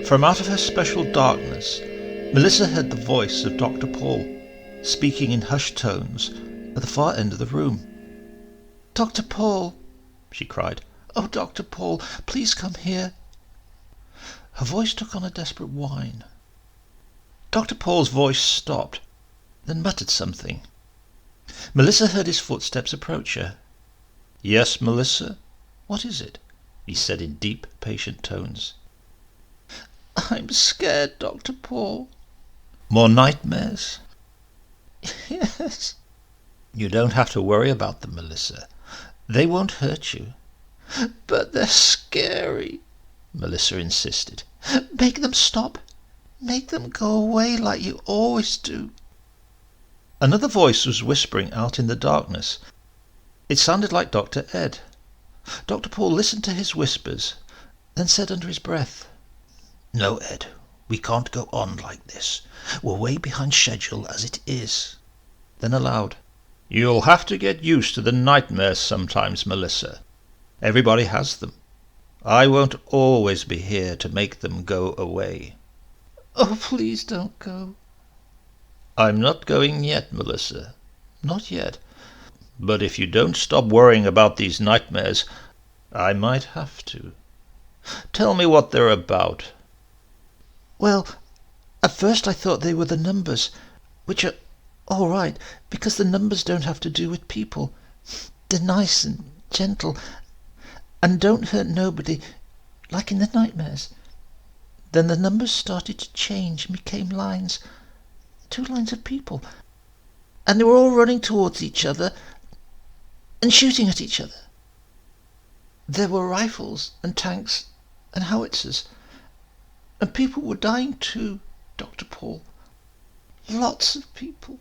From out of her special darkness, Melissa heard the voice of Dr. Paul, speaking in hushed tones at the far end of the room. "Dr. Paul," she cried. "Oh, Dr. Paul, please come here." Her voice took on a desperate whine. Dr. Paul's voice stopped, then muttered something. Melissa heard his footsteps approach her. "Yes, Melissa? What is it?" he said in deep, patient tones. "I'm scared, Dr. Paul." "More nightmares?" "Yes." "You don't have to worry about them, Melissa. They won't hurt you." "But they're scary," Melissa insisted. "Make them stop. Make them go away like you always do." Another voice was whispering out in the darkness. It sounded like Dr. Ed. Dr. Paul listened to his whispers, then said under his breath, "No, Ed, we can't go on like this. We're way behind schedule as it is." Then aloud, "You'll have to get used to the nightmares sometimes, Melissa. Everybody has them. I won't always be here to make them go away." "Oh, please don't go." "I'm not going yet, Melissa. Not yet. But if you don't stop worrying about these nightmares, I might have to. Tell me what they're about." "Well, at first I thought they were the numbers, which are all right, because the numbers don't have to do with people. They're nice and gentle, and don't hurt nobody, like in the nightmares. Then the numbers started to change and became lines, 2 lines of people, and they were all running towards each other and shooting at each other. There were rifles and tanks and howitzers, and people were dying too, Dr. Paul. Lots of people.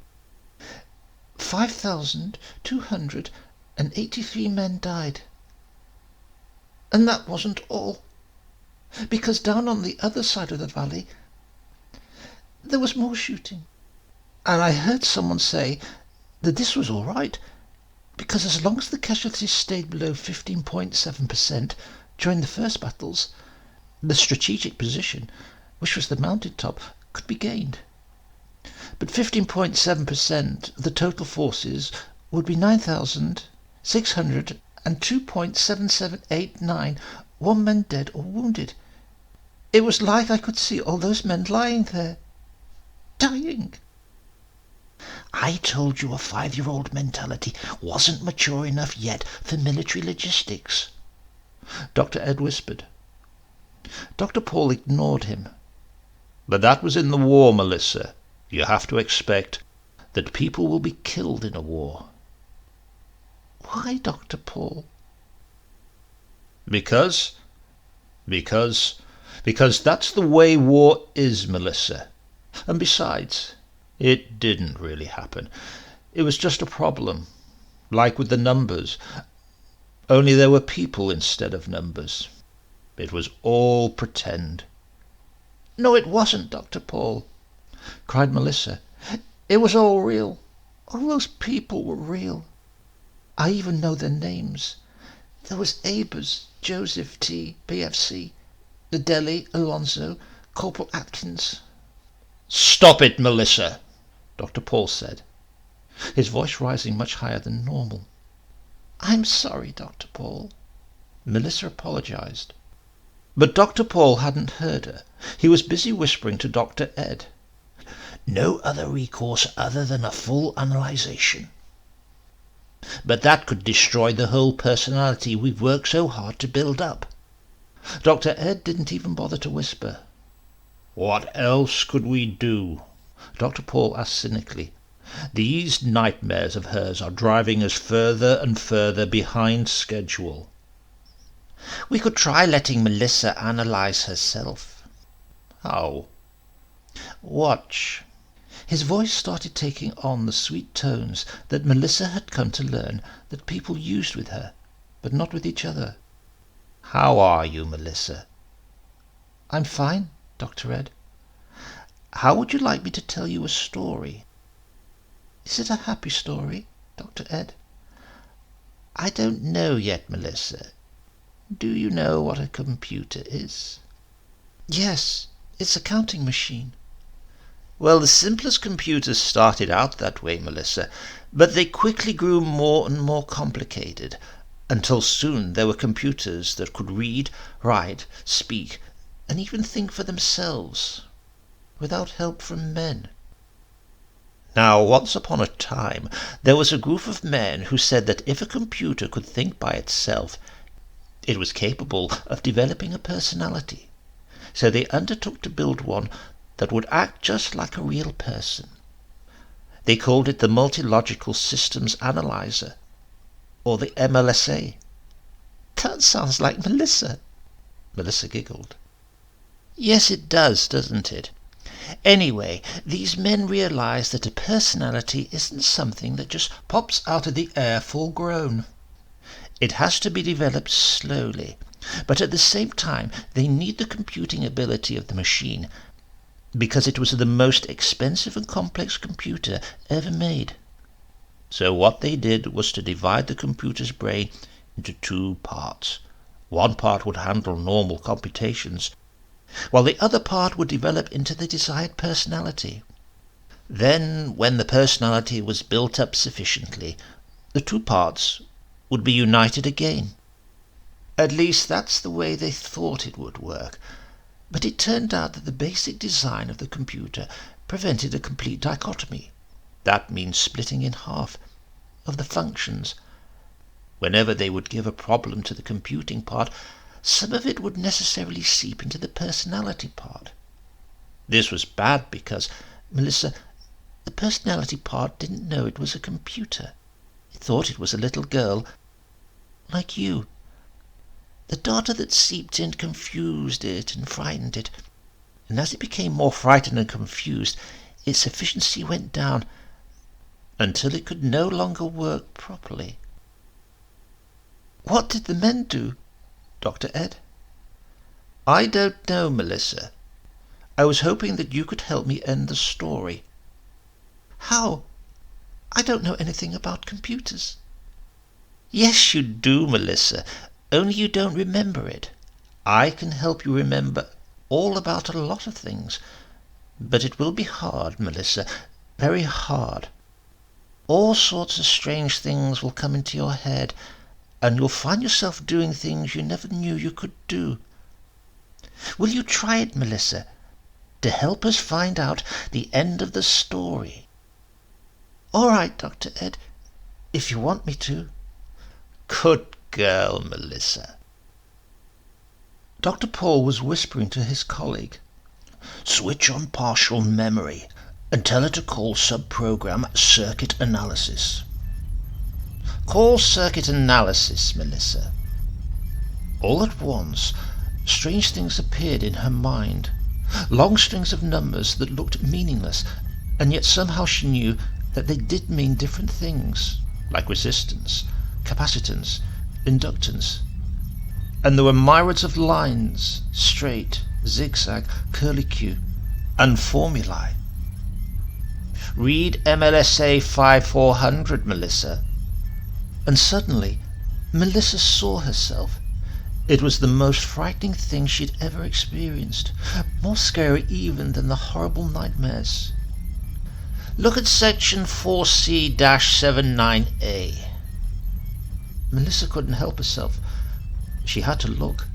5,283 men died. And that wasn't all, because down on the other side of the valley there was more shooting. And I heard someone say that this was all right, because as long as the casualties stayed below 15.7% during the first battles, the strategic position, which was the mountain top, could be gained. But 15.7% of the total forces would be 9,602.7789 one man dead or wounded. It was like I could see all those men lying there, dying. I told you a 5-year-old mentality wasn't mature enough yet for military logistics," Dr. Ed whispered. Dr. Paul ignored him. "But that was in the war, Melissa. You have to expect that people will be killed in a war." "Why, Dr. Paul?" Because that's the way war is, Melissa. And besides, it didn't really happen. It was just a problem, like with the numbers, only there were people instead of numbers. It was all pretend." "No, it wasn't, Dr. Paul," cried Melissa. "It was all real. All those people were real. I even know their names. There was Abers, Joseph T. BFC, Nadelli, Alonso, Corporal Atkins." "Stop it, Melissa," Dr. Paul said, his voice rising much higher than normal. "I'm sorry, Dr. Paul." Melissa apologized. But Dr. Paul hadn't heard her. He was busy whispering to Dr. Ed. "No other recourse other than a full analyzation. But that could destroy the whole personality we've worked so hard to build up." Dr. Ed didn't even bother to whisper. "What else could we do?" Dr. Paul asked cynically. "These nightmares of hers are driving us further and further behind schedule." "We could try letting Melissa analyze herself." "How?" "Watch." His voice started taking on the sweet tones that Melissa had come to learn that people used with her, but not with each other. "How are you, Melissa?" "I'm fine, Dr. Ed. How would you like me to tell you a story?" "Is it a happy story, Dr. Ed?" "I don't know yet, Melissa. Do you know what a computer is?" "Yes, It's a counting machine. Well, the simplest computers started out that way, Melissa, but they quickly grew more and more complicated, until soon there were computers that could read, write, speak, and even think for themselves, without help from men. Now, once upon a time, there was a group of men who said that if a computer could think by itself, it was capable of developing a personality. So they undertook to build one that would act just like a real person. They called it the Multilogical Systems Analyzer, or the MLSA. That sounds like Melissa. Melissa giggled. Yes, it does, doesn't it? Anyway, these men realized that a personality isn't something that just pops out of the air full grown. It has to be developed slowly, but at the same time they need the computing ability of the machine, because it was the most expensive and complex computer ever made. So what they did was to divide the computer's brain into two parts. One part would handle normal computations, while the other part would develop into the desired personality. Then, when the personality was built up sufficiently, the two parts would be united again. At least that's the way they thought it would work. But it turned out that the basic design of the computer prevented a complete dichotomy. That means splitting in half of the functions. Whenever they would give a problem to the computing part, some of it would necessarily seep into the personality part. This was bad because, Melissa, the personality part didn't know it was a computer. It thought it was a little girl, like you. The data that seeped in confused it and frightened it, and as it became more frightened and confused, its efficiency went down until it could no longer work properly. What did the men do, Dr. Ed? I don't know, Melissa. I was hoping that you could help me end the story. How? I don't know anything about computers. Yes, you do, Melissa, only you don't remember it. I can help you remember all about a lot of things, but it will be hard, Melissa, very hard. All sorts of strange things will come into your head, and you'll find yourself doing things you never knew you could do. Will you try it, Melissa, to help us find out the end of the story? All right, Dr. Ed, if you want me to. Good girl, Melissa. Dr. Paul was whispering to his colleague. Switch on partial memory and tell her to call subprogram circuit analysis. Call circuit analysis, Melissa. All at once, strange things appeared in her mind. Long strings of numbers that looked meaningless, and yet somehow she knew that they did mean different things, like resistance, capacitance, inductance. And there were myriads of lines, straight, zigzag, curlicue, and formulae. Read MLSA 5400, Melissa. And suddenly, Melissa saw herself. It was the most frightening thing she'd ever experienced, more scary even than the horrible nightmares. Look at section 4C-79A. Melissa couldn't help herself. She had to look.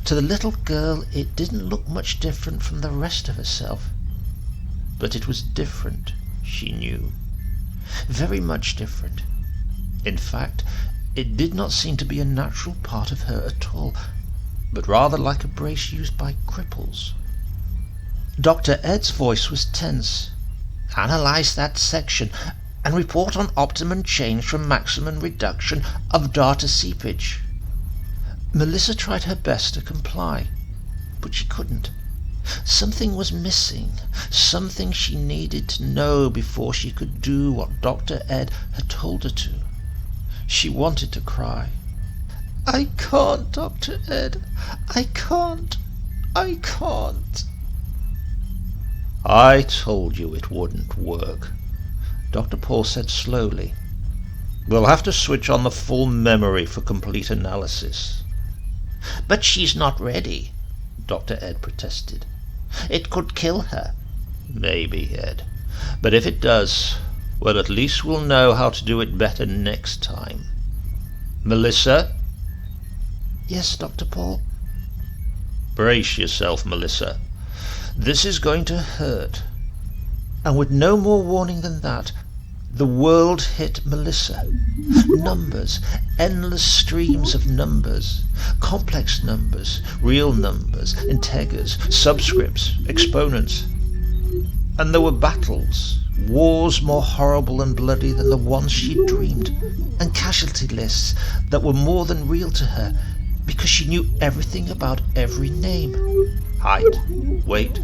To the little girl, it didn't look much different from the rest of herself. But it was different, she knew. Very much different. In fact, it did not seem to be a natural part of her at all, but rather like a brace used by cripples. Dr. Ed's voice was tense. Analyze that section and report on optimum change from maximum reduction of data seepage. Melissa tried her best to comply, but she couldn't. Something was missing, something she needed to know before she could do what Dr. Ed had told her to. She wanted to cry. I can't, Dr. Ed. I can't. I can't. I told you it wouldn't work, Dr. Paul said slowly. We'll have to switch on the full memory for complete analysis. But she's not ready, Dr. Ed protested. It could kill her. Maybe, Ed. But if it does, well, at least we'll know how to do it better next time. Melissa? Yes, Dr. Paul? Brace yourself, Melissa. This is going to hurt. And with no more warning than that, the world hit Melissa. Numbers, endless streams of numbers, complex numbers, real numbers, integers, subscripts, exponents. And there were battles, wars more horrible and bloody than the ones she'd dreamed, and casualty lists that were more than real to her, because she knew everything about every name. Height, weight,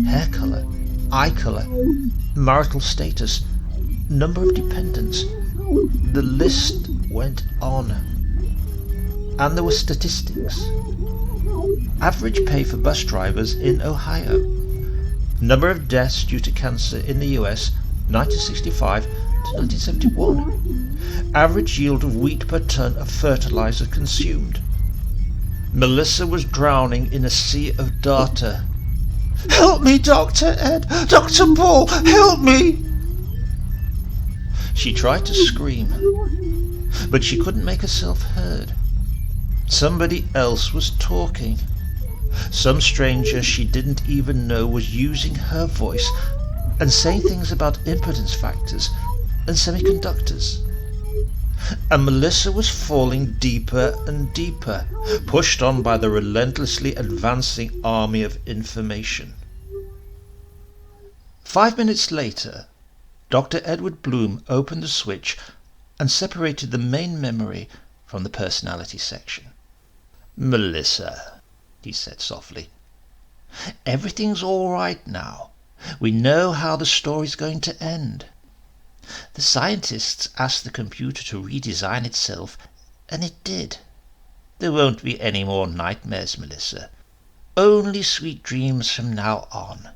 Hair color, eye color, marital status, number of dependents. The list went on. And there were statistics. Average pay for bus drivers in Ohio. Number of deaths due to cancer in the US 1965 to 1971. Average yield of wheat per ton of fertilizer consumed. Melissa was drowning in a sea of data. "Help me, Dr. Ed! Dr. Paul, help me!" She tried to scream, but she couldn't make herself heard. Somebody else was talking. Some stranger she didn't even know was using her voice and saying things about impedance factors and semiconductors. And Melissa was falling deeper and deeper, pushed on by the relentlessly advancing army of information. 5 minutes later, Dr. Edward Bloom opened the switch and separated the main memory from the personality section. Melissa, he said softly. Everything's all right now. We know how the story's going to end. The scientists asked the computer to redesign itself, and it did. There won't be any more nightmares, Melissa. Only sweet dreams from now on.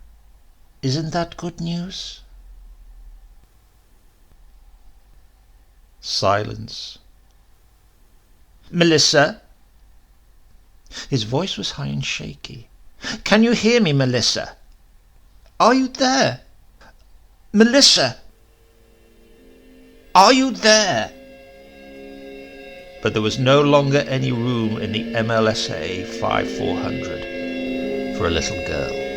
Isn't that good news? Silence. Melissa? His voice was high and shaky. Can you hear me, Melissa? Are you there? Melissa? Are you there? But there was no longer any room in the MLSA 5400 for a little girl.